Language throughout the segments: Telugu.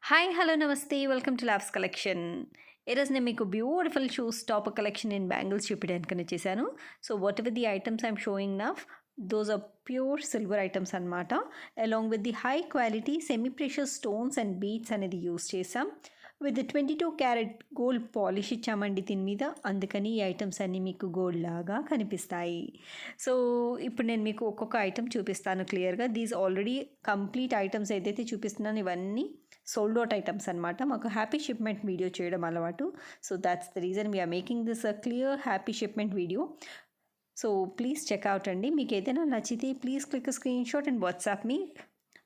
Hi hello namaste welcome to labs collection. ఈరోజు నేను మీకు beautiful show stopper collection in bangles చూపించడానికి వచ్చేసాను. So whatever the items I'm showing now those are pure silver items అనమాట. Along with the high quality semi precious stones and beads అనేది యూస్ చేసాం. విత్ 22 క్యారెట్ గోల్డ్ పాలిష్ ఇచ్చామండి దీని మీద, అందుకని ఈ ఐటమ్స్ అన్నీ మీకు గోల్డ్ లాగా కనిపిస్తాయి. సో ఇప్పుడు నేను మీకు ఒక్కొక్క ఐటమ్ చూపిస్తాను క్లియర్గా. దీస్ ఆల్రెడీ కంప్లీట్ ఐటమ్స్ ఏదైతే చూపిస్తున్నాను ఇవన్నీ సోల్డ్ అవుట్ ఐటమ్స్ అనమాట. మాకు హ్యాపీ షిప్మెంట్ వీడియో చేయడం అలవాటు. So that's the reason we're making this a clear happy shipment video. So please check out అండి. మీకు ఏదైనా నచ్చితే please click screen shot and WhatsApp me.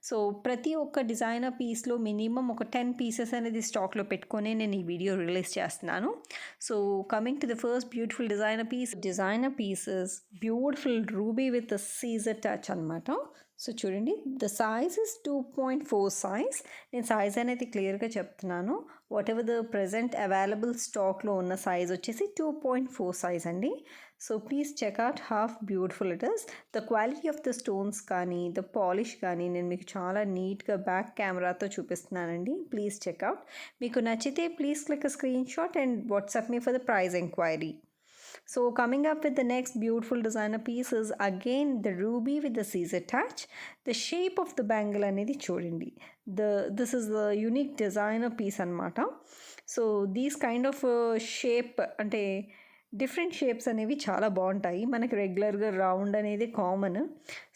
So ప్రతి ఒక్క డిజైనర్ పీస్లో మినిమం ఒక 10 పీసెస్ అనేది స్టాక్లో పెట్టుకొని నేను ఈ వీడియో రిలీజ్ చేస్తున్నాను. So coming to the first beautiful designer pieces beautiful ruby with Caesar touch అనమాట. సో చూడండి, ద సైజ్ ఇస్ 2.4 సైజ్. నేను సైజ్ అనేది క్లియర్గా చెప్తున్నాను. Whatever the present available స్టాక్లో ఉన్న సైజ్ వచ్చేసి 2.4 సైజ్ అండి. So please check out how beautiful it is. The quality of the stones కానీ ద పాలిష్ కానీ నేను మీకు చాలా నీట్గా బ్యాక్ కెమెరాతో చూపిస్తున్నానండి. Please checkout. మీకు నచ్చితే please click screen shot and WhatsApp me for the praise enquiry. So coming up with the next beautiful designer piece is again the ruby with the Caesar touch. The shape of the bangle అనేది చూడండి. This is the unique designer piece అన్నమాట. So these kind of shape అంటే డిఫరెంట్ షేప్స్ అనేవి చాలా బాగుంటాయి. మనకి రెగ్యులర్గా రౌండ్ అనేది కామన్.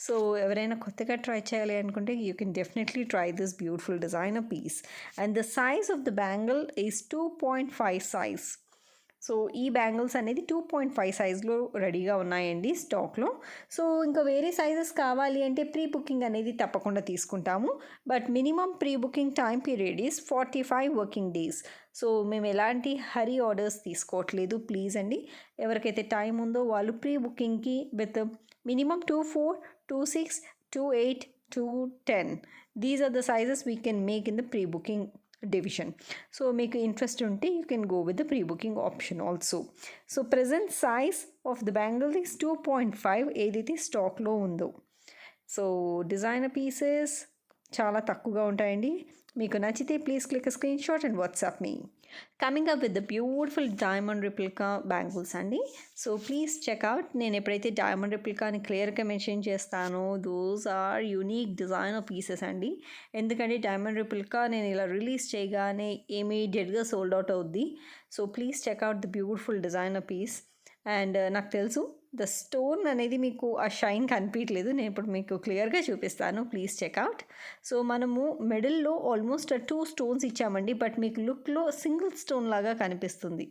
సో ఎవరైనా కొత్తగా ట్రై చేయాలి అనుకుంటే you can definitely try this beautiful designer piece. And the size of the bangle is 2.5 size. So ఈ బ్యాంగిల్స్ అనేది 2.5 సైజ్లో రెడీగా ఉన్నాయండి స్టాక్లో. సో ఇంకా వేరే సైజెస్ కావాలి అంటే ప్రీ బుకింగ్ అనేది తప్పకుండా తీసుకుంటాము. But minimum pre booking time period is 45 working days. So మేము ఎలాంటి హరీ ఆర్డర్స్ తీసుకోవట్లేదు. ప్లీజ్ అండి, ఎవరికైతే టైం ఉందో వాళ్ళు ప్రీ బుకింగ్కి with minimum 24, 26, 28, 210 these are the sizes we can make in the pre booking division. So make interest unte you can go with the pre-booking option also. So present size of the bangle is 2.5 ఏదైతే స్టాక్లో ఉందో. సో డిజైనర్ పీసెస్ చాలా తక్కువగా ఉంటాయండి. మీకు నచ్చితే please click screen shot and WhatsApp me. Coming up with the beautiful diamond replica bangles అండి. So please check out. నేను ఎప్పుడైతే డైమండ్ రిప్లికా అని క్లియర్గా మెన్షన్ చేస్తానో those are unique designer pieces అండి. ఎందుకంటే డైమండ్ రిప్లికా నేను ఇలా రిలీజ్ చేయగానే ఇమీడియట్గా సోల్డ్ అవుట్ అవుద్ది. So please check out the beautiful designer piece. And నాకు తెలుసు ద స్టోన్ అనేది మీకు ఆ షైన్ కనిపించలేదు, నేను ఇప్పుడు మీకు క్లియర్గా చూపిస్తాను. Please checkout. సో మనము మిడిల్లో ఆల్మోస్ట్ 2 స్టోన్స్ ఇచ్చామండి, బట్ మీకు లుక్లో సింగిల్ స్టోన్ లాగా కనిపిస్తుంది.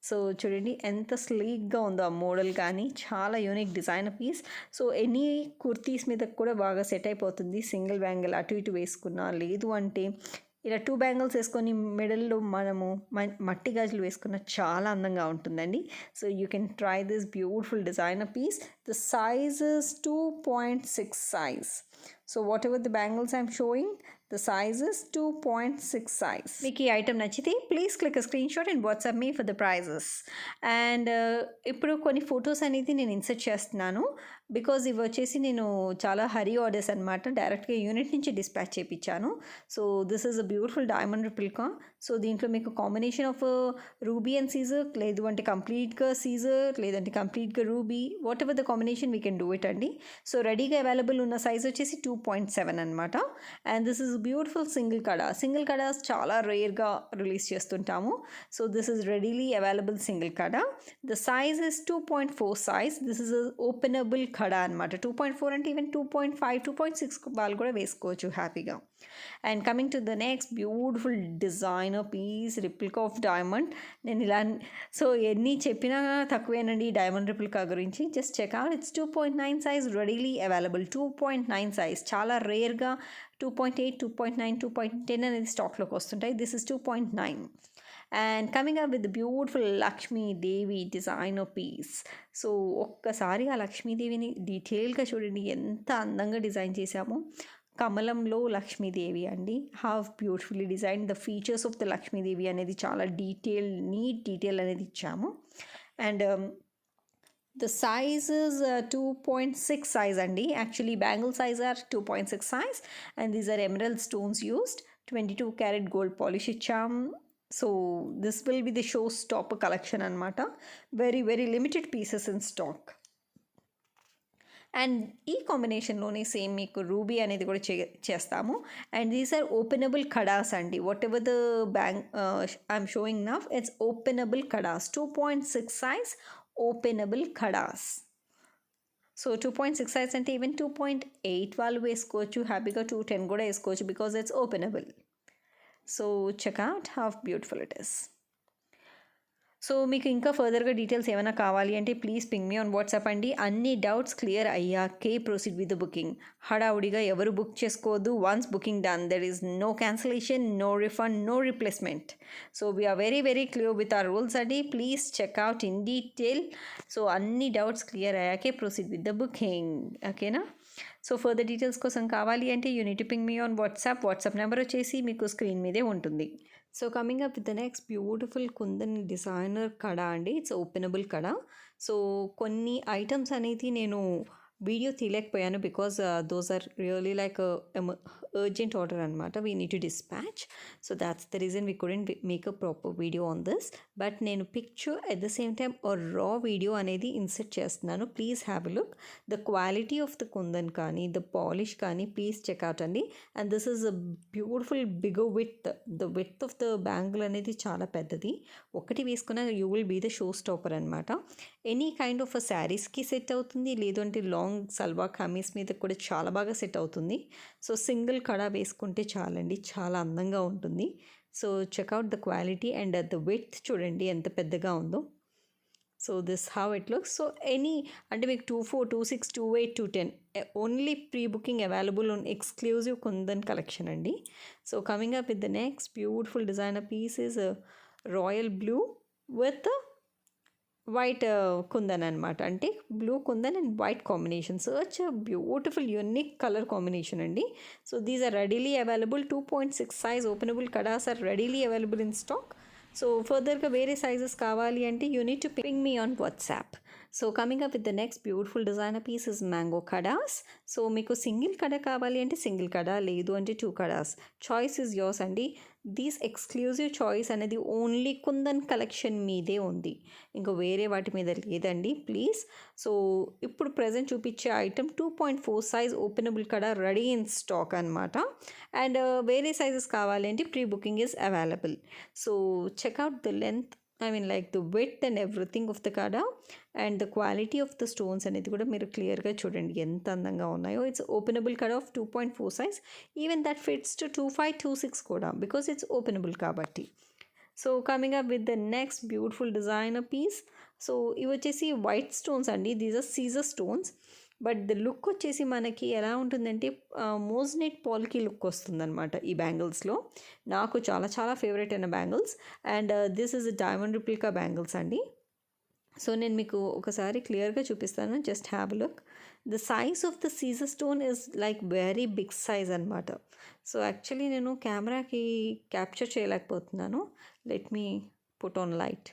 సో చూడండి ఎంత స్లీక్గా ఉందో ఆ మోడల్, కానీ చాలా unique designer piece. So any kurtis మీద కూడా బాగా సెట్ అయిపోతుంది. సింగిల్ బ్యాంగిల్ అటు ఇటు వేసుకున్నా, లేదు అంటే ఇలా 2 బ్యాంగిల్స్ వేసుకొని మిడిల్లో మనము మట్టి గాజులు వేసుకున్న చాలా అందంగా ఉంటుందండి. So you can try this beautiful designer piece. The size is 2.6 size. So whatever the bangles I'm showing the size is 2.6 size. మీకు ఈ ఐటమ్ నచ్చితే please click screen shot and WhatsApp me for the prices. And ఇప్పుడు కొన్ని ఫొటోస్ అనేది నేను ఇన్సర్ట్ చేస్తున్నాను బికాజ్ ఇవి వచ్చేసి నేను చాలా హరీ ఆర్డర్స్ అనమాట. డైరెక్ట్గా యూనిట్ నుంచి డిస్పాచ్ చేయించాను. So this is a beautiful diamond replica. So దీంట్లో మీకు combination of ruby and seizer, లేదు అంటే కంప్లీట్గా సీజర్, లేదంటే కంప్లీట్గా ruby, whatever the combination we can do it అండి. సో రెడీగా అవైలబుల్ ఉన్న సైజ్ వచ్చేసి 2.7 అనమాట. And this is beautiful single kada. Single kadas చాలా రేర్గా రిలీజ్ చేస్తుంటాము. So this is readily available single kada. The size is 2.4 size. This is openable కడా అనమాట. 2.4 అంటే ఈవెన్ 2.5, 2.6 వాళ్ళు కూడా వేసుకోవచ్చు హ్యాపీగా. And coming to the next beautiful designer piece replica of diamond. నేను ఇలా సో ఎన్ని చెప్పినా తక్కువేనండి డైమండ్ రిప్లికా గురించి. Just check out. It's 2.9 size readily available. 2.9 size చాలా రేర్గా 2.8, 2.9, 2.10 అనేది స్టాక్లోకి వస్తుంటాయి. This is 2.9. And coming up with beautiful Lakshmidevi designer piece. So ఒక్కసారి ఆ లక్ష్మీదేవిని డీటెయిల్గా చూడండి, ఎంత అందంగా డిజైన్ చేశామో. కమలంలో లక్ష్మీదేవి అండి. How beautifully design. The features of the Lakshmi Devi అనేది చాలా నీట్ డీటెయిల్ అనేది ఇచ్చాము. And the size is 2.6 size అండి. Actually bangle size are 2.6 size and these are emerald stones used. 22 carat gold polish ఇచ్చాం. So this will be the show stopper collection అనమాట. Very very limited pieces in stock. And ఈ కాంబినేషన్లోనే సేమ్ మీకు రూబీ అనేది కూడా చేస్తాము. And these are openable kadas అండి. Whatever the bang I'm showing now, it's openable kadas. 2.6 size openable kadas. So 2.6 size అంటే ఈవెన్ 2.8 వాళ్ళు వేసుకోవచ్చు, హ్యాపీగా 210 కూడా వేసుకోవచ్చు, because it's openable. So check out how beautiful it is. So మీకు ఇంకా ఫర్దర్గా డీటెయిల్స్ ఏమైనా కావాలి అంటే please ping me on WhatsApp అండి. అన్ని డౌట్స్ క్లియర్ అయ్యాకే ప్రొసీడ్ విత్ ద బుకింగ్. హడావుడిగా ఎవరు బుక్ చేసుకోవద్దు. Once booking done there is no cancellation, no refund, no replacement. So we are very very clear with our rules అండి. Please check out in detail. So అన్ని డౌట్స్ క్లియర్ అయ్యాకే ప్రొసీడ్ విత్ ద బుకింగ్. ఓకేనా? సో ఫర్దర్ డీటెయిల్స్ కోసం కావాలి అంటే you need to ping me on WhatsApp number వచ్చేసి మీకు స్క్రీన్ మీదే ఉంటుంది. So coming up with the next beautiful kundan designer kada అండి. It's openable kada. సో కొన్ని ఐటమ్స్ అనేది నేను వీడియో తీయలేకపోయాను because those are really like urgent order అనమాట. We need to dispatch. So that's the reason we couldn't make a proper video on this. But నేను picture at the same time raw video అనేది ఇన్సర్ట్ చేస్తున్నాను. Please have a look. The quality of the kundan కానీ ద పాలిష్ కానీ ప్లీజ్ చెక్అవుట్ అండి. And this is a beautiful bigger width. The width of the bangle అనేది చాలా పెద్దది. ఒకటి వేసుకున్న you will be the show stopper అనమాట. ఎనీ కైండ్ ఆఫ్ అ శారీస్కి సెట్ అవుతుంది, లేదు అంటే లాంగ్ సల్వార్ కమీస్ మీద కూడా చాలా బాగా సెట్ అవుతుంది. సో సింగిల్ కడా వేసుకుంటే చాలండి, చాలా అందంగా ఉంటుంది. So check out the quality and the width చూడండి ఎంత పెద్దగా ఉందో. So this how it looks. So any అంటే మీకు 24, 26, 28, 210 only pre booking available on exclusive kundan collection అండి. So coming up with the next beautiful designer piece is royal blue with white kundan అనమాట. అంటే blue kundan and white combination. Such beautiful unique colour combination అండి. So these are readily available. 2.6 size openable kadas are readily available in stock. So ఫర్దర్గా వేరే సైజెస్ కావాలి అంటే you need to ping me on WhatsApp. So coming up with the next beautiful designer piece is mango kadas. So మీకు సింగిల్ కడ కావాలి అంటే సింగిల్ కడ, లేదు అంటే 2 కడాస్. చాయిస్ ఇస్ యోర్స్ అండి. దీస్ ఎక్స్క్లూజివ్ చాయిస్ అనేది ఓన్లీ కుందన్ కలెక్షన్ మీదే ఉంది, ఇంకా వేరే వాటి మీద లేదండి ప్లీజ్. సో ఇప్పుడు ప్రజెంట్ చూపించే item 2.4 size openable kada ready in stock అనమాట. అండ్ వేరే సైజెస్ కావాలంటే pre booking is available. So check out the length, I mean like the width and everything of the kada and the quality of the stones అనేది కూడా మీరు క్లియర్గా చూడండి ఎంత అందంగా ఉన్నాయో. It's openable kada of 2.4 size. Even that fits to 25, 26 కూడా, బికాస్ ఇట్స్ ఓపెనబుల్ కాబట్టి. So coming up with the next beautiful designer piece. So ఇవి వచ్చేసి వైట్ స్టోన్స్ అండి. These are Caesar stones. But the look వచ్చేసి మనకి ఎలా ఉంటుందంటే మోజ్నెట్ పాల్కి లుక్ వస్తుందన్నమాట ఈ బ్యాంగిల్స్లో. నాకు చాలా చాలా ఫేవరెట్ అయిన bangles. And this is diamond replica bangles అండి. సో నేను మీకు ఒకసారి క్లియర్గా చూపిస్తాను. Just have a look. The size of the Caesar stone is like very big size అనమాట. సో యాక్చువల్లీ నేను కెమెరాకి క్యాప్చర్ చేయలేకపోతున్నాను. Let me put on light.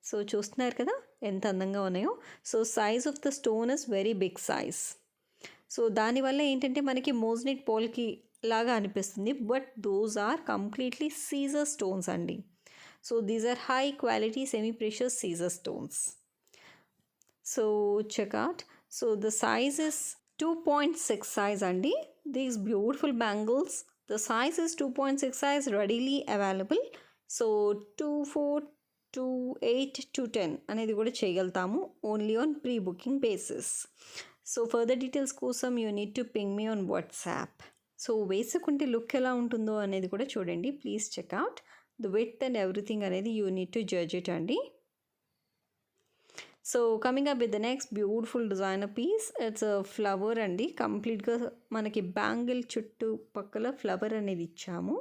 So చూస్తున్నారు కదా ఎంత అందంగా ఉన్నాయో. So size of the stone is very big size. So దానివల్ల ఏంటంటే మనకి మోజ్నెట్ పోల్కి లాగా అనిపిస్తుంది, but those are completely seizer stones అండి. So these are high quality semi precious seizer stones. So check out. So the size is 2.6 size అండి. These beautiful bangles, the size is 2.6 size readily available. So 2.4, 2.8, 2.10 అనేది కూడా చేయగలుగుతాము only on pre booking basis. So further details కోసం you need to ping me on WhatsApp. So వేసుకుంటే లుక్ ఎలా ఉంటుందో అనేది కూడా చూడండి. Please check out the width and everything అనేది you need to judge it అండి. So coming up with the next beautiful designer piece. It's flower అండి. కంప్లీట్గా మనకి బ్యాంగిల్ చుట్టుపక్కల ఫ్లవర్ అనేది ఇచ్చాము.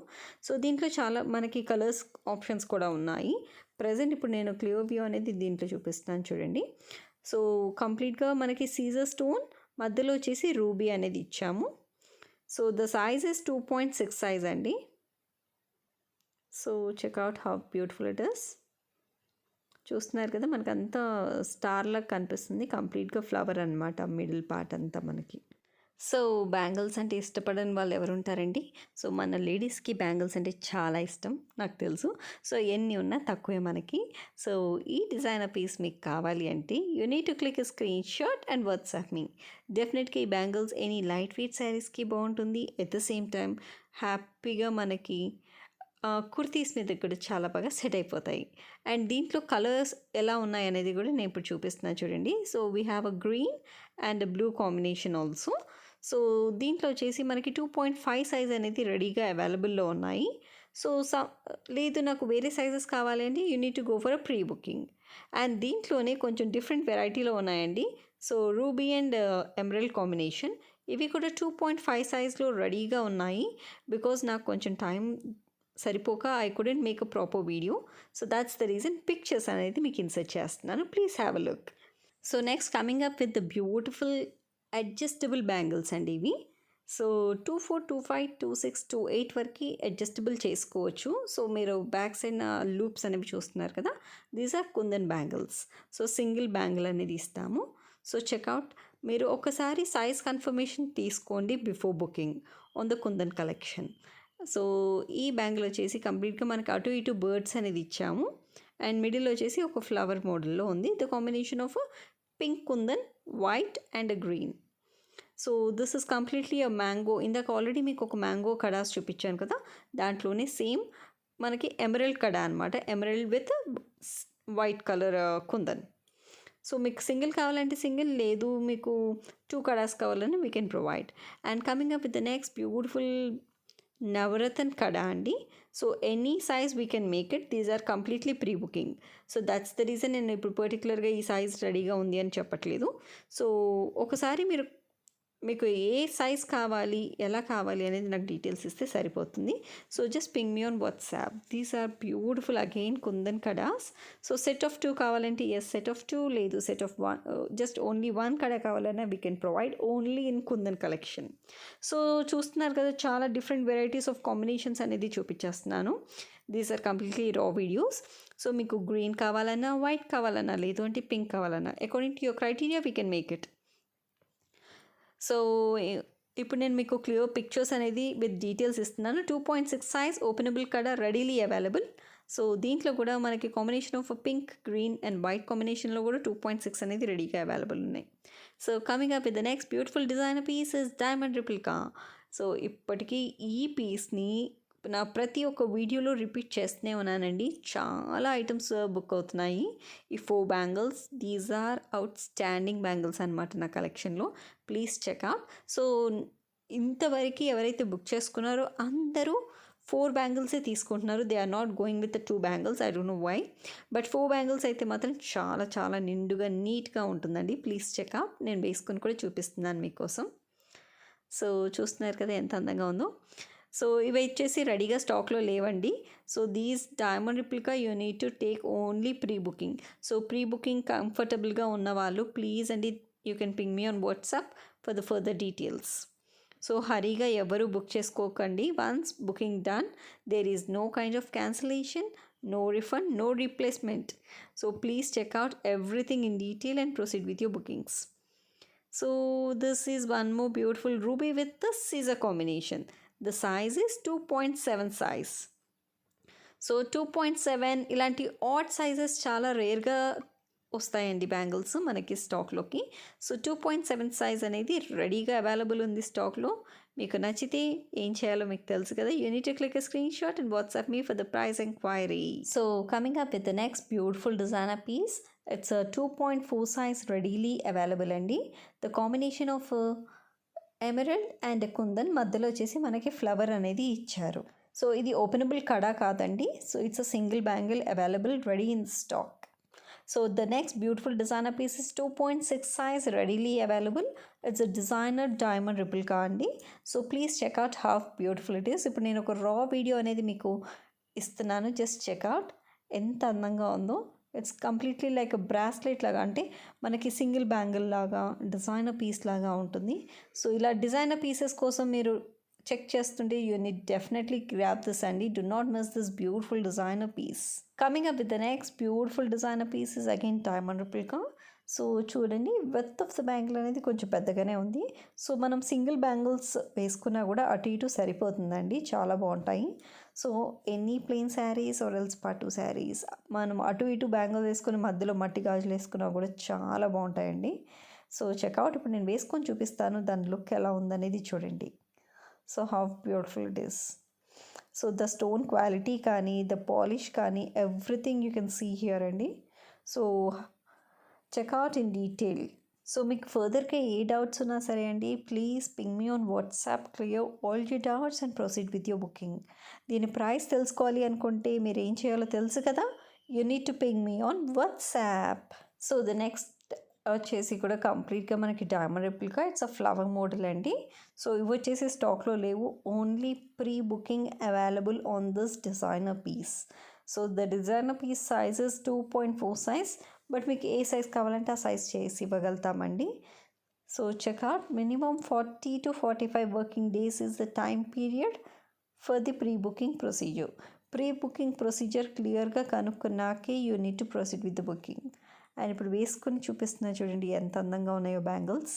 సో దీంట్లో చాలా మనకి కలర్స్ ఆప్షన్స్ కూడా ఉన్నాయి. ప్రజెంట్ ఇప్పుడు నేను క్లియర్ వ్యూ అనేది దీంట్లో చూపిస్తున్నాను చూడండి. సో కంప్లీట్గా మనకి సీజర్ స్టోన్ మధ్యలో వచ్చేసి రూబీ అనేది ఇచ్చాము. So the size is 2.6 size అండి. So checkout how beautiful it is. చూస్తున్నారు కదా మనకు అంతా స్టార్ లాగా కనిపిస్తుంది. కంప్లీట్గా ఫ్లవర్ అనమాట మిడిల్ పార్ట్ అంతా మనకి. సో బ్యాంగిల్స్ అంటే ఇష్టపడని వాళ్ళు ఎవరుంటారండి? సో మన లేడీస్‌కి బ్యాంగిల్స్ అంటే చాలా ఇష్టం నాకు తెలుసు. సో ఎన్ని ఉన్నా తక్కువే మనకి. సో ఈ డిజైనర్ పీస్ మీకు కావాలి అంటే you need to click a screen shot and WhatsApp me. డెఫినెట్‌గా ఈ బ్యాంగిల్స్ ఎనీ లైట్ వెయిట్ శారీస్‌కి బాగుంటుంది. ఎట్ ద సేమ్ టైమ్ హ్యాపీగా మనకి కుర్తీస్ మీద కూడా చాలా బాగా సెట్ అయిపోతాయి. అండ్ దీంట్లో కలర్స్ ఎలా ఉన్నాయనేది కూడా నేను ఇప్పుడు చూపిస్తున్నాను చూడండి. So we have a green and blue combination also. So దీంట్లో వచ్చేసి మనకి 2.5 సైజ్ అనేది రెడీగా అవైలబుల్లో ఉన్నాయి. సో లేదు నాకు వేరే సైజెస్ కావాలంటే you need to go for a pre booking. And దీంట్లోనే కొంచెం డిఫరెంట్ వెరైటీలో ఉన్నాయండి. So ruby and emerald combination ఇవి కూడా 2.5 సైజ్లో రెడీగా ఉన్నాయి. బికాజ్ నాకు కొంచెం టైం సరిపోక I couldn't make a proper video. So that's the reason pictures అనేది మీకు ఇన్సర్ట్ చేస్తున్నాను. Please have a look. So next coming up with the beautiful adjustable bangles అండి ఇవి. సో 24, 25, 26, 28 వరకు అడ్జస్టబుల్ చేసుకోవచ్చు. సో మీరు బ్యాక్ సైడ్ లూప్స్ అనేవి చూస్తున్నారు కదా, these are Kundan bangles. So single bangle అనేది ఇస్తాము. సో చెక్అవుట్ మీరు ఒకసారి సైజ్ కన్ఫర్మేషన్ తీసుకోండి before booking on the Kundan collection. So ఈ బ్యాంగిల్ వచ్చేసి కంప్లీట్గా మనకి అటు ఇటు బర్డ్స్ అనేది ఇచ్చాము. అండ్ మిడిల్ వచ్చేసి ఒక ఫ్లవర్ మోడల్లో ఉంది. The combination of pink kundan, white and green. So this is completely a mango. ఇందాక ఆల్రెడీ మీకు ఒక మ్యాంగో కడాస్ చూపించాను కదా, దాంట్లోనే సేమ్ మనకి ఎమరల్డ్ కడా అనమాట. Emerald with white colour kundan. So మీకు సింగిల్ కావాలంటే సింగిల్, లేదు మీకు 2 కడాస్ కావాలని we can provide. And coming up with the next beautiful navaratna kada అండి. So any size we can make it. These are completely pre booking. So that's the reason నేను ఇప్పుడు పర్టికులర్గా ఈ సైజ్ రెడీగా ఉంది అని చెప్పట్లేదు. సో ఒకసారి మీకు ఏ సైజ్ కావాలి, ఎలా కావాలి అనేది నాకు డీటెయిల్స్ ఇస్తే సరిపోతుంది. So just ping me on WhatsApp. These are beautiful again Kundan kadas. So set of 2 కావాలంటే ఎస్, సెట్ ఆఫ్ 2, లేదు సెట్ ఆఫ్ 1, జస్ట్ ఓన్లీ 1 కడా కావాలన్నా we can provide only in kundan collection. So చూస్తున్నారు కదా, చాలా డిఫరెంట్ వెరైటీస్ ఆఫ్ కాంబినేషన్స్ అనేది చూపించేస్తున్నాను. దీస్ ఆర్ కంప్లీట్లీ రా వీడియోస్. సో మీకు గ్రీన్ కావాలన్నా, వైట్ కావాలన్నా, లేదు అంటే పింక్ కావాలన్నా, according to your criteria we can make it. So ఇప్పుడు నేను మీకు క్లియర్ పిక్చర్స్ అనేది విత్ డీటెయిల్స్ ఇస్తున్నాను. 2.6 సైజ్ ఓపెనబుల్ కడా రెడీలీ అవైలబుల్. సో దీంట్లో కూడా మనకి combination of pink, green and white కాంబినేషన్లో కూడా 2.6 అనేది రెడీగా అవైలబుల్ ఉన్నాయి. So coming up with the next beautiful designer piece is diamond replica. So ఇప్పటికీ ఈ పీస్ని నా ప్రతి ఒక్క వీడియోలో రిపీట్ చేస్తూనే ఉన్నానండి. చాలా ఐటమ్స్ బుక్ అవుతున్నాయి. ఈ 4 bangles, these are outstanding bangles అనమాట నా కలెక్షన్లో. Please checkout. సో ఇంతవరకు ఎవరైతే బుక్ చేసుకున్నారో అందరూ 4 బ్యాంగిల్సే తీసుకుంటున్నారు. They are not going with 2 bangles. I don't know why, but 4 bangles అయితే మాత్రం చాలా చాలా నిండుగా నీట్గా ఉంటుందండి. Please check out. నేను వేసుకొని కూడా చూపిస్తున్నాను మీకోసం. సో చూస్తున్నారు కదా ఎంత అందంగా ఉందో. సో ఇవి వచ్చేసి రెడీగా స్టాక్లో లేవండి. So these diamond replica you need to take only pre booking. So pre booking కంఫర్టబుల్గా ఉన్న వాళ్ళు ప్లీజ్ అండి you can ping me on WhatsApp for the further details. So హరీగా ఎవరు బుక్ చేసుకోకండి. Once booking done there is no kind of cancellation, no refund, no replacement. So please check out everything in detail and proceed with your bookings. So this is one more beautiful ruby with the scissor combination. The size is 2.7 size. So 2.7 ఇలాంటి ఆడ్ సైజెస్ చాలా రేర్గా వస్తాయండి బ్యాంగిల్స్ మనకి స్టాక్లోకి. సో 2.7 సైజ్ అనేది రెడీగా అవైలబుల్ ఉంది స్టాక్లో. మీకు నచ్చితే ఏం చేయాలో మీకు తెలుసు కదా. You need to click a screen shot and WhatsApp me for the price enquiry. So coming up with the next beautiful designer piece. It's 2.4 size readily available అండి. The combination of emerald and kundan, మధ్యలో వచ్చేసి మనకి ఫ్లవర్ అనేది ఇచ్చారు. సో ఇది ఓపెనబుల్ కడా కాదండి. So it's a single bangle available ready in stock. So the next beautiful designer piece is 2.6 size readily available. It's a designer diamond replica andi. So please check out how beautiful it is. ఇప్పుడు నేను ఒక రా వీడియో అనేది మీకు ఇస్తున్నాను. జస్ట్ చెక్అవుట్ ఎంత అందంగా ఉందో. ఇట్స్ కంప్లీట్లీ లైక్ బ్రాస్లెట్ లాగా, అంటే మనకి సింగిల్ బ్యాంగిల్ లాగా డిజైనర్ పీస్ లాగా ఉంటుంది. సో ఇలా డిజైనర్ పీసెస్ కోసం మీరు చెక్ చేస్తుంటే you need definitely grab this అండి. Do not miss this beautiful designer piece. Coming up with the next beautiful designer piece is again diamond replica. So చూడండి, విడ్త్ ఆఫ్ ద బ్యాంగిల్ అనేది కొంచెం పెద్దగానే ఉంది. సో మనం సింగిల్ బ్యాంగిల్స్ వేసుకున్నా కూడా అటు ఇటు సరిపోతుందండి, చాలా బాగుంటాయి. So any plain saris or else పట్టు శారీస్, మనం అటు ఇటు బ్యాంగిల్ వేసుకుని మధ్యలో మట్టి గాజులు వేసుకున్నా కూడా చాలా బాగుంటాయండి. So check out. ఇప్పుడు నేను వేసుకొని చూపిస్తాను, దాని లుక్ ఎలా ఉందనేది చూడండి. So how beautiful it is. So the stone quality కానీ, ద పాలిష్ కానీ, everything you can see here అండి. So check out in detail. So మీకు ఫర్దర్గా ఏ డౌట్స్ ఉన్నా సరే అండి, please ping me on WhatsApp, clear all your doubts and proceed with your booking. దీని ప్రైస్ తెలుసుకోవాలి అనుకుంటే మీరు ఏం చేయాలో తెలుసు కదా, you need to ping me on WhatsApp. So the next వచ్చేసి కూడా కంప్లీట్గా మనకి diamond replica, it's a flower model అండి. సో ఇవి వచ్చేసి స్టాక్లో లేవు, only pre booking available on this designer piece. So the designer piece size is 2.4 size, but మీకు ఏ సైజ్ కావాలంటే ఆ సైజ్ చేసి ఇవ్వగలుగుతామండి. So check out. Minimum 40 to 45 working days is the time period for the pre booking procedure. Pre booking procedure క్లియర్గా కనుక్కున్నాకే you need to proceed with the booking. And ఇప్పుడు వేసుకుని చూపిస్తున్నా చూడండి ఎంత అందంగా ఉన్నాయో bangles.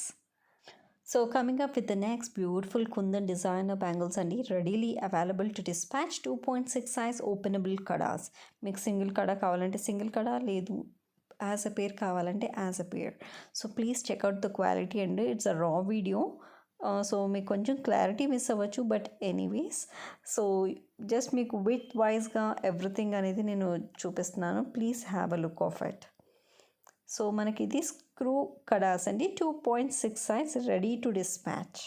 So coming up with the next beautiful kundan designer bangles అండి, readily available to dispatch. 2.6 size openable kadas. మీకు సింగిల్ కడా కావాలంటే సింగిల్ కడా, లేదు యాజ్ అ పేర్ కావాలంటే as a pair. So please check out the quality అండి. It's a raw video, so మీకు కొంచెం క్లారిటీ మిస్ అవ్వచ్చు, బట్ ఎనీవేస్ సో జస్ట్ మీకు విత్ వైజ్గా ఎవ్రీథింగ్ అనేది నేను చూపిస్తున్నాను. Please have a look of it. So మనకి ఇది స్క్రూ కడాస్ అండి, 2.6 size, ready to dispatch.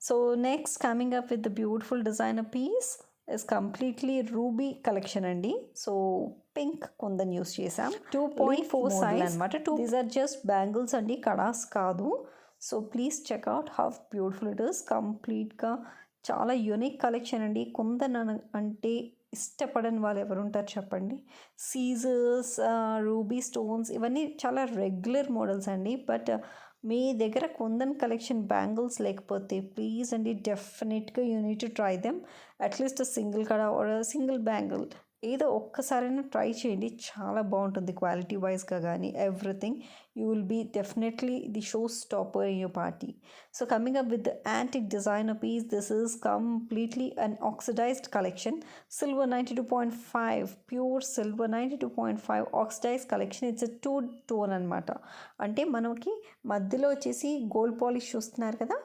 So next coming up with the beautiful designer piece is completely ruby collection అండి. సో పింక్ కుందన్ యూస్ చేసాం, 2.4 సైజ్ అనమాట. దీస్ ఆర్ జస్ట్ బ్యాంగిల్స్ అండి, కడాస్ కాదు. So please check out how beautiful it is. కంప్లీట్గా చాలా యూనిక్ కలెక్షన్ అండి. కుందన్ అంటే ఇష్టపడని వాళ్ళు ఎవరు ఉంటారు చెప్పండి. సీజర్స్, రూబీ స్టోన్స్ ఇవన్నీ చాలా రెగ్యులర్ మోడల్స్ అండి. బట్ మీ దగ్గర కుందన్ కలెక్షన్ బ్యాంగిల్స్ లేకపోతే ప్లీజ్ అండి, డెఫినెట్గా you need to try them. At least single kada or single bangle ఏదో ఒక్కసారైనా ట్రై చేయండి, చాలా బాగుంటుంది క్వాలిటీ వైజ్గా కానీ everything. You will be definitely the show stopper in your party. So coming up with the antique designer piece, this is completely an oxidised collection. Silver 92.5, pure silver 92.5 oxidised collection. It's 2 tone అనమాట. అంటే మనకి మధ్యలో వచ్చేసి గోల్డ్ పాలిష్ చూస్తున్నారు కదా,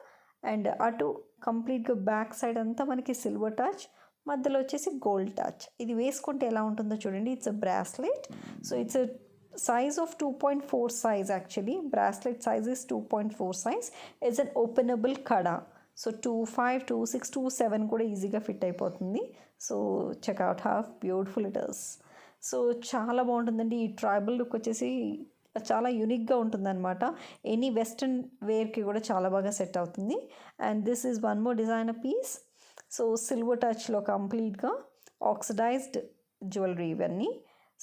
అండ్ అటు కంప్లీట్గా బ్యాక్ సైడ్ అంతా మనకి సిల్వర్ టచ్, మధ్యలో వచ్చేసి గోల్డ్ టచ్. ఇది వేసుకుంటే ఎలా ఉంటుందో చూడండి. It's a bracelet. So it's a size of 2.4 size actually. Bracelet size is 2.4 size. It's an openable kada. So 2.5, 2.6, 2.7 కూడా ఈజీగా ఫిట్ అయిపోతుంది. So checkout how beautiful it is. So చాలా బాగుంటుందండి. ఈ ట్రైబల్ లుక్ వచ్చేసి చాలా యూనిక్గా ఉంటుందన్నమాట. ఎనీ వెస్ట్రన్ వేర్కి కూడా చాలా బాగా సెట్ అవుతుంది. And this is one more designer piece. So silver టచ్లో కంప్లీట్గా ఆక్సిడైజ్డ్ జ్యువెలరీ ఇవన్నీ.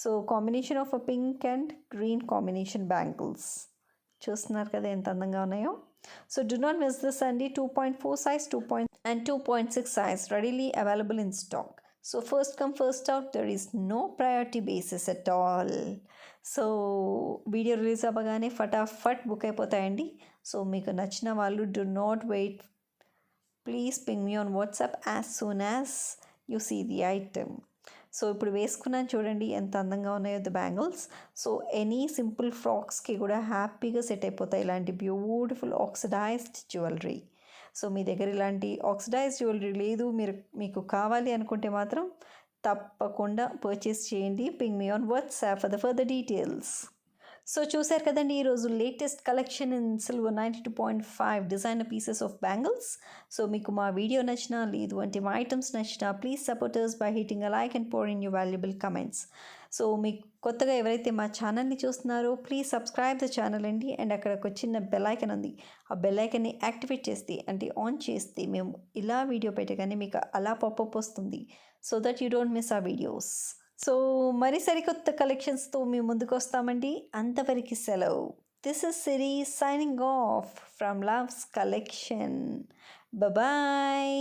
So combination of a pink and green combination bangles. చూస్తున్నారు కదా ఎంత అందంగా ఉన్నాయో. So do not miss this అండి. 2.4 size, 2.6 size readily available in stock. So first come first out, there is no priority basis at all. So video release అవ్వగానే ఫటాఫట్ బుక్ అయిపోతాయండి. సో మీకు నచ్చిన వాళ్ళు do not wait, please ping me on WhatsApp as soon as you see the item. So ఇప్పుడు వేసుకున్నాను చూడండి ఎంత అందంగా ఉన్నాయో the bangles. So any simple ఫ్రాక్స్కి కూడా హ్యాపీగా సెట్ అయిపోతాయి ఇలాంటి బ్యూటిఫుల్ ఆక్సిడైజ్డ్ జ్యువెలరీ. సో మీ దగ్గర ఇలాంటి ఆక్సిడైజ్డ్ జ్యువెలరీ లేదు, మీకు కావాలి అనుకుంటే మాత్రం తప్పకుండా పర్చేస్ చేయండి. Ping me on WhatsApp for the further details. So చూసారు కదండి ఈరోజు latest collection in silver 92.5 designer pieces of bangles. So మీకు మా వీడియో నచ్చినా, లేదు అంటే మా ఐటమ్స్ నచ్చినా, please support us by hitting a like and pour in your valuable comments. So మీకు కొత్తగా ఎవరైతే మా ఛానల్ని చూస్తున్నారో ప్లీజ్ సబ్స్క్రైబ్ ద ఛానల్ అండి. అండ్ అక్కడ ఒక చిన్న బెల్ ఐకన్ ఉంది, ఆ బెల్ ఐకన్ని యాక్టివేట్ చేస్తే అంటే ఆన్ చేస్తే మేము ఇలా వీడియో పెట్టగానే మీకు అలా పాపప్ వస్తుంది. So that you don't miss ఆ వీడియోస్. సో మరి సరికొత్త కలెక్షన్స్తో మేము ముందుకు వస్తామండి. అంతవరకు సెలవు. This is Siri signing off from Loves collection. Bye.